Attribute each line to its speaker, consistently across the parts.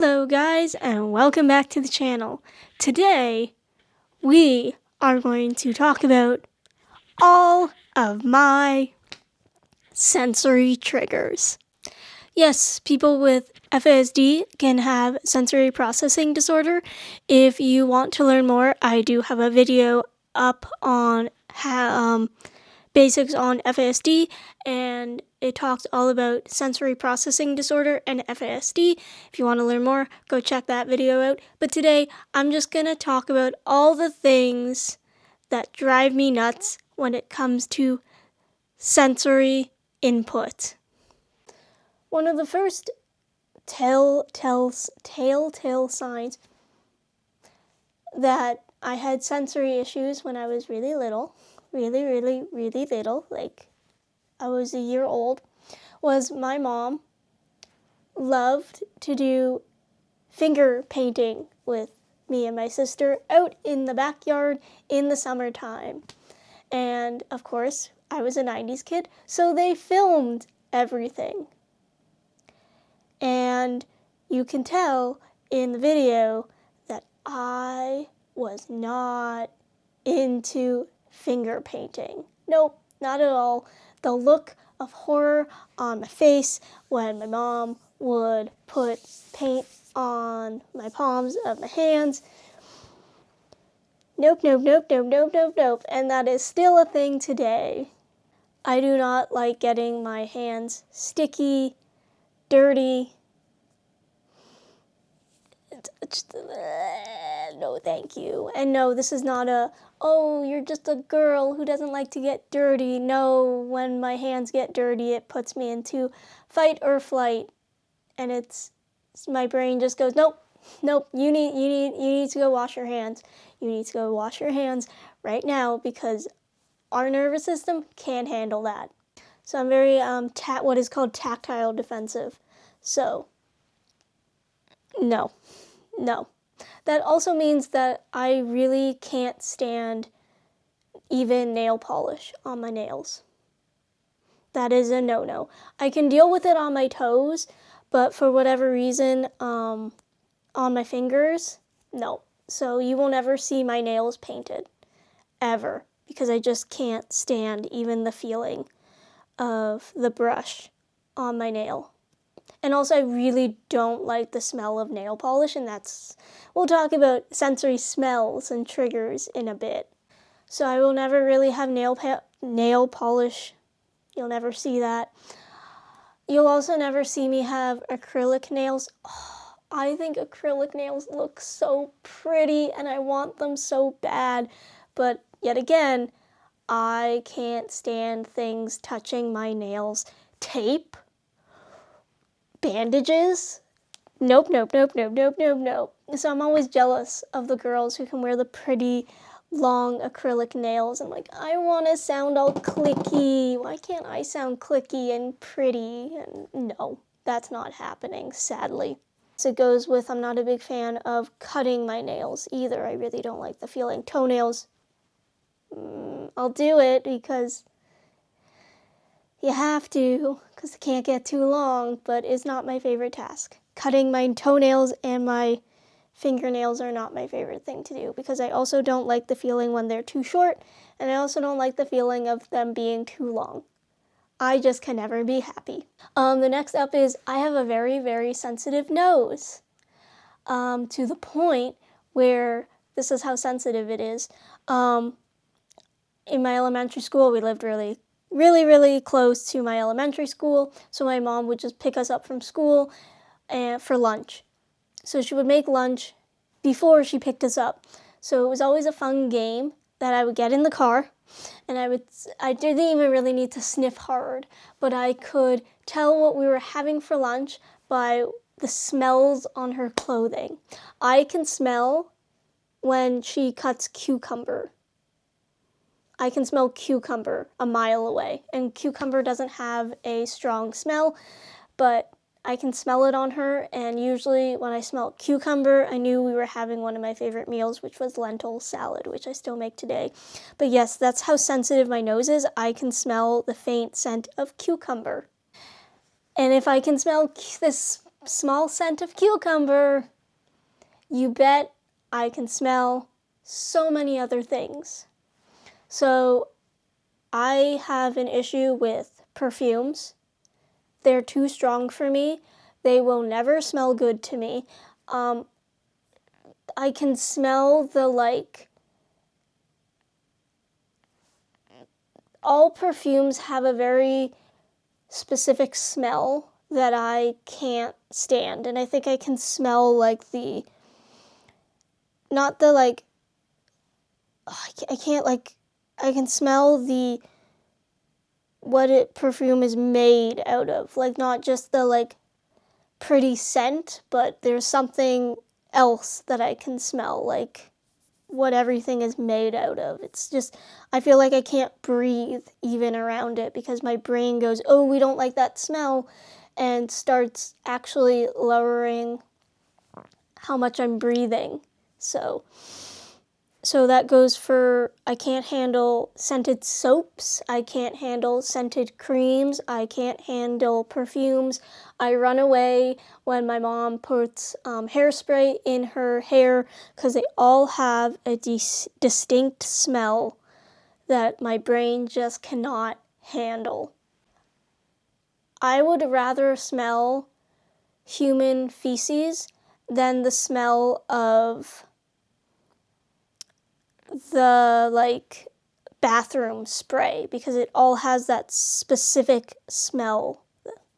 Speaker 1: Hello guys and welcome back to the channel. Today we are going to talk about all of my sensory triggers. Yes, people with FASD can have sensory processing disorder. If you want to learn more, I do have a video up on basics on FASD, and it talks all about sensory processing disorder and FASD. If you want to learn more, go check that video out. But today, I'm just going to talk about all the things that drive me nuts when it comes to sensory input. One of the first telltale signs that I had sensory issues when I was really little, really little, like I was a year old, was my mom loved to do finger painting with me and my sister out in the backyard in the summertime. And of course, I was a 90s kid, so they filmed everything. And you can tell in the video that I was not into finger painting. Nope, not at all. The look of horror on my face when my mom would put paint on my palms of my hands. Nope. And that is still a thing today. I do not like getting my hands sticky, dirty. No, thank you. And no, this is not oh, you're just a girl who doesn't like to get dirty. No, when my hands get dirty, it puts me into fight or flight. And my brain just goes, nope, you need to go wash your hands. You need to go wash your hands right now because our nervous system can't handle that. So I'm very what is called tactile defensive. So no. That also means that I really can't stand even nail polish on my nails. That is a no-no. I can deal with it on my toes, but for whatever reason, on my fingers, no. So you will never see my nails painted, ever, because I just can't stand even the feeling of the brush on my nail. And also, I really don't like the smell of nail polish, and we'll talk about sensory smells and triggers in a bit. So I will never really have nail polish. You'll never see that. You'll also never see me have acrylic nails. Oh, I think acrylic nails look so pretty, and I want them so bad. But yet again, I can't stand things touching my nails. Tape? Bandages? Nope. So I'm always jealous of the girls who can wear the pretty long acrylic nails. I'm like, I want to sound all clicky. Why can't I sound clicky and pretty? And no, that's not happening, sadly. So it goes with, I'm not a big fan of cutting my nails either. I really don't like the feeling. Toenails, I'll do it because you have to, because it can't get too long, but it's not my favorite task. Cutting my toenails and my fingernails are not my favorite thing to do, because I also don't like the feeling when they're too short, and I also don't like the feeling of them being too long. I just can never be happy. The next up is I have a very sensitive nose, to the point where this is how sensitive it is. In my elementary school, we lived really close to my elementary school, so my mom would just pick us up from school for lunch. So she would make lunch before she picked us up. So it was always a fun game that I would get in the car, and I didn't even really need to sniff hard, but I could tell what we were having for lunch by the smells on her clothing. I can smell when she cuts cucumber. I can smell cucumber a mile away, and cucumber doesn't have a strong smell, but I can smell it on her, and usually when I smelled cucumber, I knew we were having one of my favorite meals, which was lentil salad, which I still make today. But yes, that's how sensitive my nose is. I can smell the faint scent of cucumber. And if I can smell this small scent of cucumber. You bet I can smell so many other things. So I have an issue with perfumes. They're too strong for me. They will never smell good to me. I can smell all perfumes have a very specific smell that I can't stand. And I think I can smell I can smell what perfume is made out of. Not just the pretty scent, but there's something else that I can smell, what everything is made out of. It's just, I feel like I can't breathe even around it because my brain goes, oh, we don't like that smell, and starts actually lowering how much I'm breathing. So that goes for, I can't handle scented soaps, I can't handle scented creams, I can't handle perfumes. I run away when my mom puts hairspray in her hair because they all have a distinct smell that my brain just cannot handle. I would rather smell human feces than the smell of the bathroom spray, because it all has that specific smell,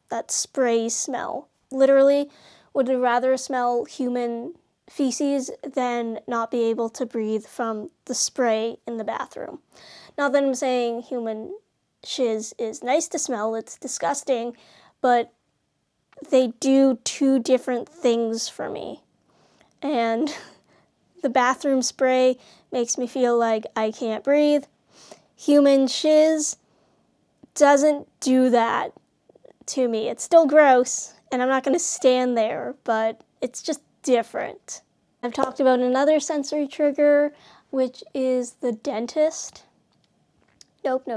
Speaker 1: that spray smell. Literally would rather smell human feces than not be able to breathe from the spray in the bathroom. Not that I'm saying human shiz is nice to smell, it's disgusting, but they do two different things for me. And the bathroom spray makes me feel like I can't breathe. Human shiz doesn't do that to me. It's still gross, and I'm not going to stand there, but it's just different. I've talked about another sensory trigger, which is the dentist. Nope.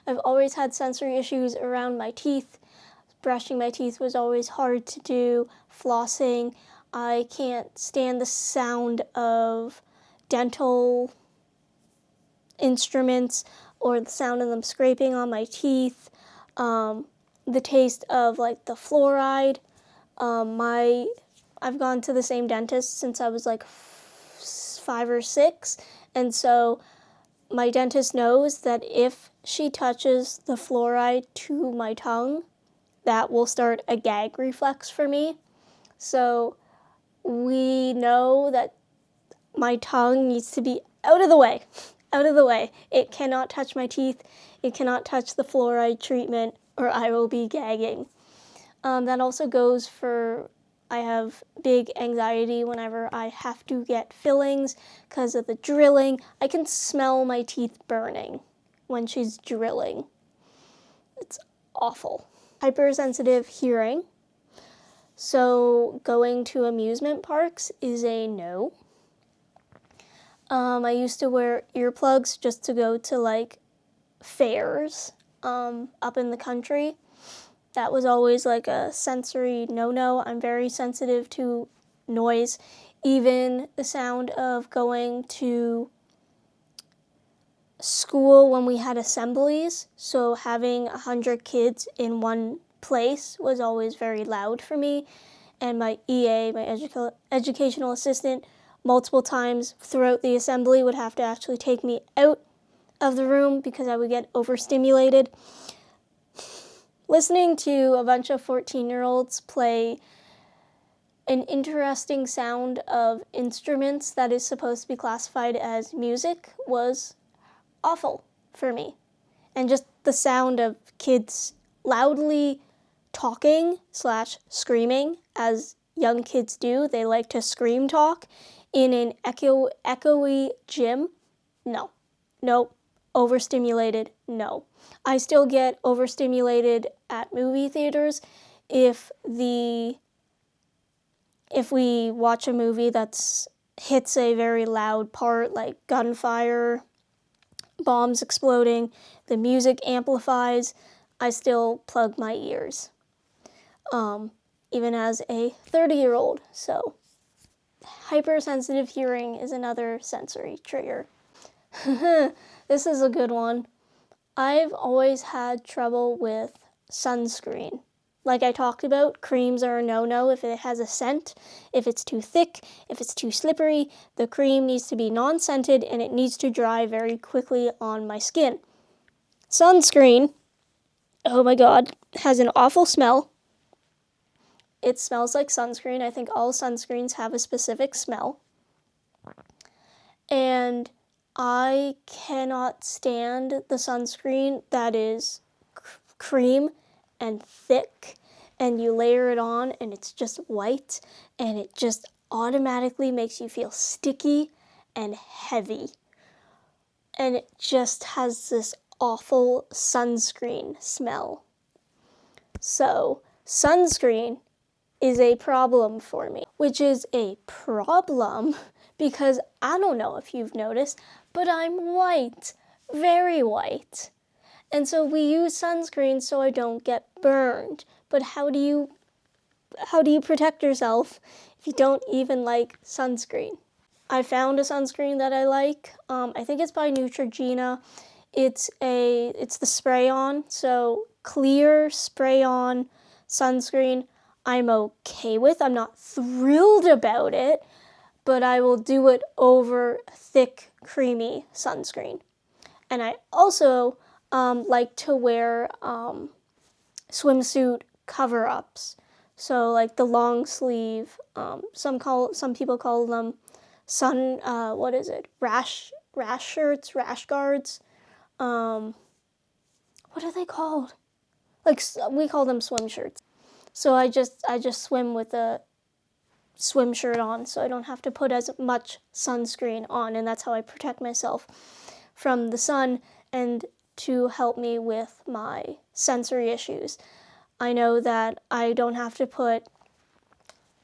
Speaker 1: I've always had sensory issues around my teeth. Brushing my teeth was always hard to do. Flossing. I can't stand the sound of dental instruments or the sound of them scraping on my teeth. The taste of the fluoride. I've gone to the same dentist since I was 5 or 6, and so my dentist knows that if she touches the fluoride to my tongue, that will start a gag reflex for me. So we know that my tongue needs to be out of the way. It cannot touch my teeth. It cannot touch the fluoride treatment, or I will be gagging. That also goes for, I have big anxiety whenever I have to get fillings because of the drilling. I can smell my teeth burning when she's drilling. It's awful. Hypersensitive hearing. So going to amusement parks is a no. I used to wear earplugs just to go to fairs up in the country. That was always a sensory no-no. I'm very sensitive to noise. Even the sound of going to school when we had assemblies, so having 100 kids in one place was always very loud for me. And my EA, my educational assistant, multiple times throughout the assembly would have to actually take me out of the room because I would get overstimulated. Listening to a bunch of 14-year-olds play an interesting sound of instruments that is supposed to be classified as music was awful for me. And just the sound of kids loudly talking / screaming, as young kids do. They like to scream talk in an echoey gym. No. Nope. Overstimulated. No. I still get overstimulated at movie theaters if we watch a movie that hits a very loud part, like gunfire, bombs exploding, the music amplifies. I still plug my ears. even as a 30-year-old. So hypersensitive hearing is another sensory trigger. This is a good one. I've always had trouble with sunscreen. Like I talked about, creams are a no-no if it has a scent, if it's too thick, if it's too slippery. The cream needs to be non-scented and it needs to dry very quickly on my skin. Sunscreen, oh my god, has an awful smell. It smells like sunscreen. I think all sunscreens have a specific smell. And I cannot stand the sunscreen that is cream and thick, and you layer it on and it's just white, and it just automatically makes you feel sticky and heavy. And it just has this awful sunscreen smell. So, sunscreen is a problem for me, which is a problem because I don't know if you've noticed, but I'm white, very white. And so we use sunscreen so I don't get burned. But how do you protect yourself if you don't even like sunscreen? I found a sunscreen that I like. I think it's by Neutrogena. It's the spray-on, so clear spray-on sunscreen I'm okay with. I'm not thrilled about it, but I will do it over thick, creamy sunscreen. And I also like to wear swimsuit cover-ups. So like the long sleeve, some people call them rash shirts, rash guards. What are they called? Like we call them swim shirts. So I just swim with a swim shirt on, so I don't have to put as much sunscreen on, and that's how I protect myself from the sun and to help me with my sensory issues. I know that I don't have to put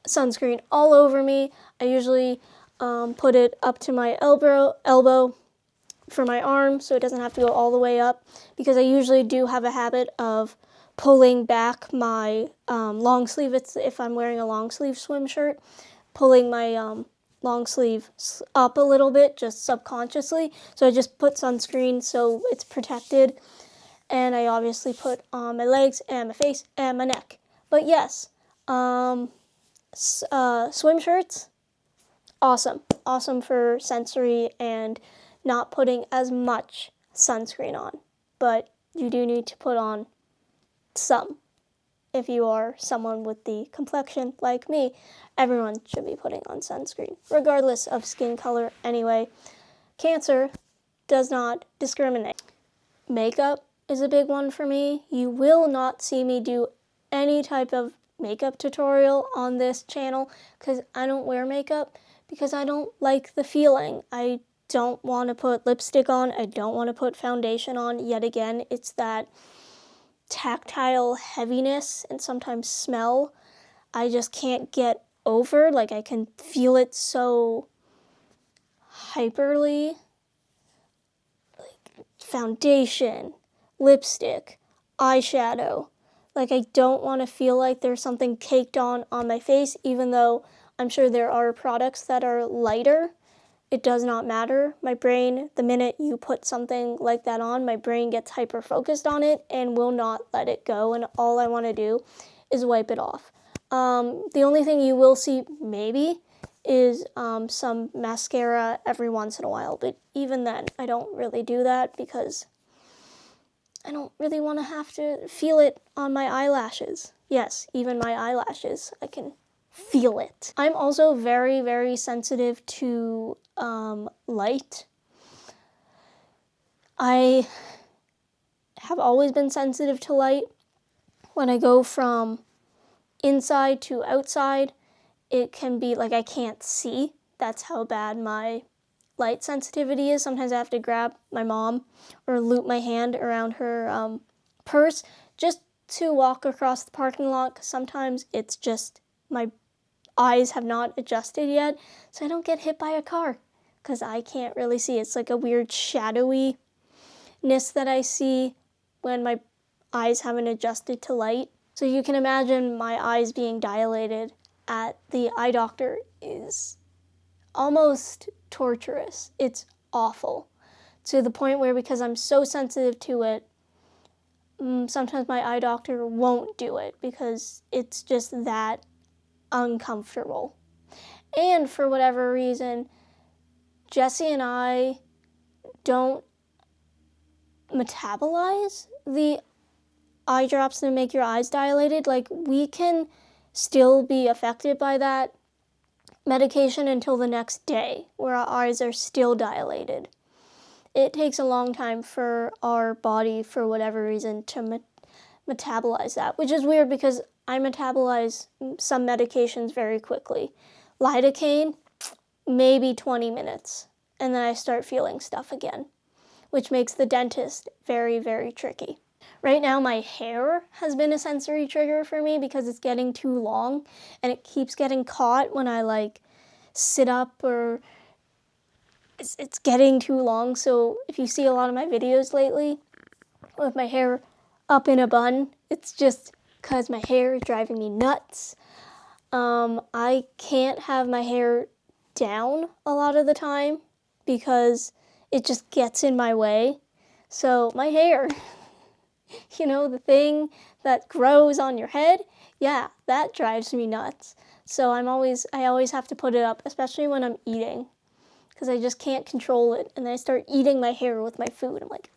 Speaker 1: sunscreen all over me. I usually put it up to my elbow for my arm, so it doesn't have to go all the way up, because I usually do have a habit of pulling back my long sleeve. If I'm wearing a long sleeve swim shirt, pulling my long sleeve up a little bit, just subconsciously. So I just put sunscreen so it's protected, and I obviously put on my legs and my face and my neck. But yes, swim shirts, awesome for sensory and not putting as much sunscreen on, but you do need to put on some. If you are someone with the complexion like me, everyone should be putting on sunscreen, regardless of skin color anyway. Cancer does not discriminate. Makeup is a big one for me. You will not see me do any type of makeup tutorial on this channel because I don't wear makeup, because I don't like the feeling. I don't want to put lipstick on. I don't want to put foundation on. Yet again, it's that tactile heaviness and sometimes smell I just can't get over. Like I can feel it so hyperly. Like foundation, lipstick, eyeshadow. Like I don't want to feel like there's something caked on my face, even though I'm sure there are products that are lighter. It does not matter. My brain, the minute you put something like that on, my brain gets hyper-focused on it and will not let it go, and all I want to do is wipe it off. The only thing you will see, maybe, is some mascara every once in a while, but even then, I don't really do that because I don't really want to have to feel it on my eyelashes. Yes, even my eyelashes, I can feel it. I'm also very, very sensitive to light. I have always been sensitive to light. When I go from inside to outside, it can be like I can't see. That's how bad my light sensitivity is. Sometimes I have to grab my mom or loop my hand around her purse just to walk across the parking lot, because sometimes it's just my eyes have not adjusted yet, so I don't get hit by a car because I can't really see. It's like a weird shadowiness that I see when my eyes haven't adjusted to light. So you can imagine my eyes being dilated at the eye doctor is almost torturous. It's awful, to the point where, because I'm so sensitive to it, sometimes my eye doctor won't do it because it's just that uncomfortable. And for whatever reason, Jesse and I don't metabolize the eye drops that make your eyes dilated. Like, we can still be affected by that medication until the next day, where our eyes are still dilated. It takes a long time for our body, for whatever reason, to metabolize that, which is weird because I metabolize some medications very quickly. Lidocaine, maybe 20 minutes, and then I start feeling stuff again, which makes the dentist very, very tricky. Right now, my hair has been a sensory trigger for me because it's getting too long, and it keeps getting caught when I, like, sit up, or it's getting too long. So if you see a lot of my videos lately with my hair up in a bun, it's just because my hair is driving me nuts. I can't have my hair down a lot of the time because it just gets in my way. So my hair, the thing that grows on your head, yeah, that drives me nuts. So I always have to put it up, especially when I'm eating, because I just can't control it. And then I start eating my hair with my food. I'm like,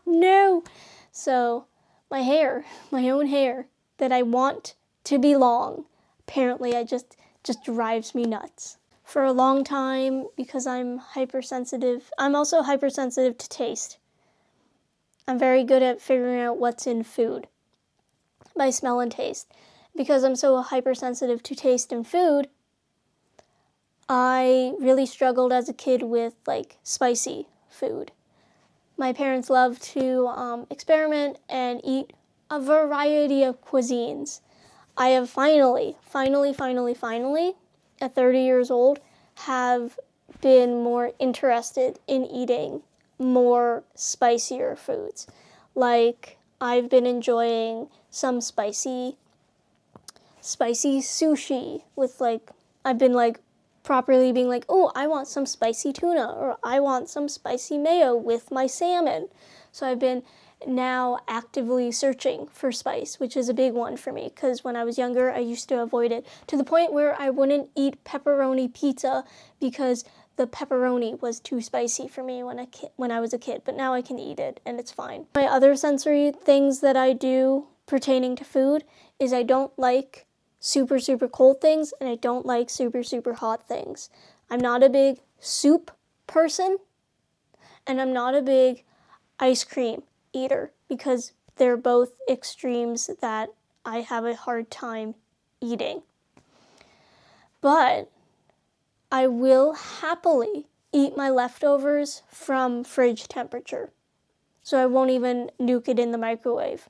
Speaker 1: no. So my hair, my own hair that I want to be long, apparently it just drives me nuts. For a long time, because I'm hypersensitive, I'm also hypersensitive to taste. I'm very good at figuring out what's in food by smell and taste. Because I'm so hypersensitive to taste and food, I really struggled as a kid with, like, spicy food. My parents love to experiment and eat a variety of cuisines. I have finally, at 30 years old, have been more interested in eating more spicier foods. Like, I've been enjoying some spicy sushi with, like, I've been, like, properly being like, oh, I want some spicy tuna, or I want some spicy mayo with my salmon. So I've been now actively searching for spice, which is a big one for me, because when I was younger, I used to avoid it to the point where I wouldn't eat pepperoni pizza because the pepperoni was too spicy for me when I was a kid, but now I can eat it and it's fine. My other sensory things that I do pertaining to food is I don't like super, super cold things, and I don't like super, super hot things. I'm not a big soup person, and I'm not a big ice cream eater, because they're both extremes that I have a hard time eating. But I will happily eat my leftovers from fridge temperature, so I won't even nuke it in the microwave.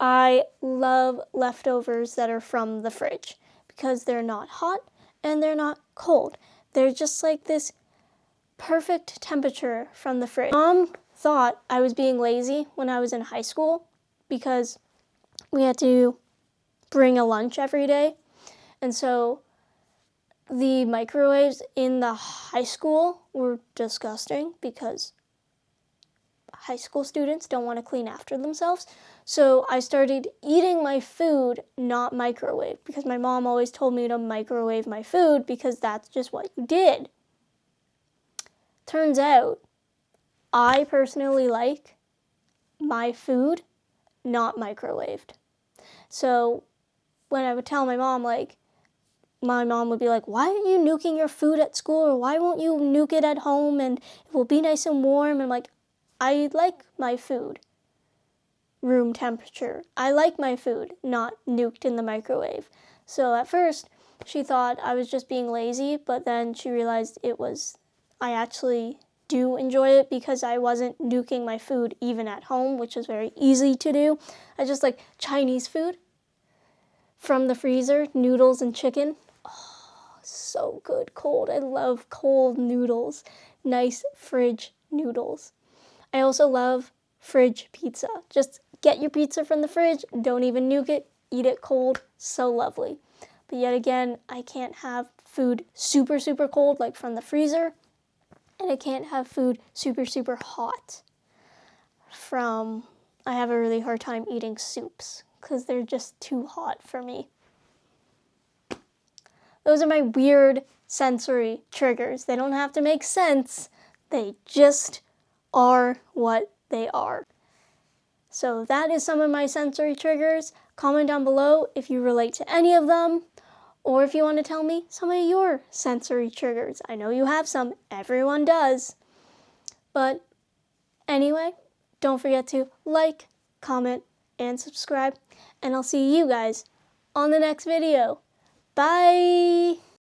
Speaker 1: I love leftovers that are from the fridge because they're not hot and they're not cold. They're just like this perfect temperature from the fridge. Mom thought I was being lazy when I was in high school because we had to bring a lunch every day. And so the microwaves in the high school were disgusting because high school students don't want to clean after themselves. So I started eating my food not microwave, because my mom always told me to microwave my food because that's just what you did. Turns out, I personally like my food not microwaved. So when I would tell my mom, like, my mom would be like, why aren't you nuking your food at school? Or why won't you nuke it at home and it will be nice and warm? And I'm like, I like my food room temperature. I like my food not nuked in the microwave. So at first, she thought I was just being lazy, but then she realized I actually do enjoy it because I wasn't nuking my food even at home, which is very easy to do. I just like Chinese food from the freezer, noodles and chicken. Oh, so good cold. I love cold noodles, nice fridge noodles. I also love fridge pizza. Just get your pizza from the fridge, don't even nuke it, eat it cold, so lovely. But yet again, I can't have food super, super cold, like from the freezer, and I can't have food super, super hot I have a really hard time eating soups because they're just too hot for me. Those are my weird sensory triggers. They don't have to make sense. They just are what they are. So that is some of my sensory triggers. Comment down below if you relate to any of them, or if you want to tell me some of your sensory triggers. I know you have some. Everyone does. But anyway, don't forget to like, comment, and subscribe. And I'll see you guys on the next video. Bye!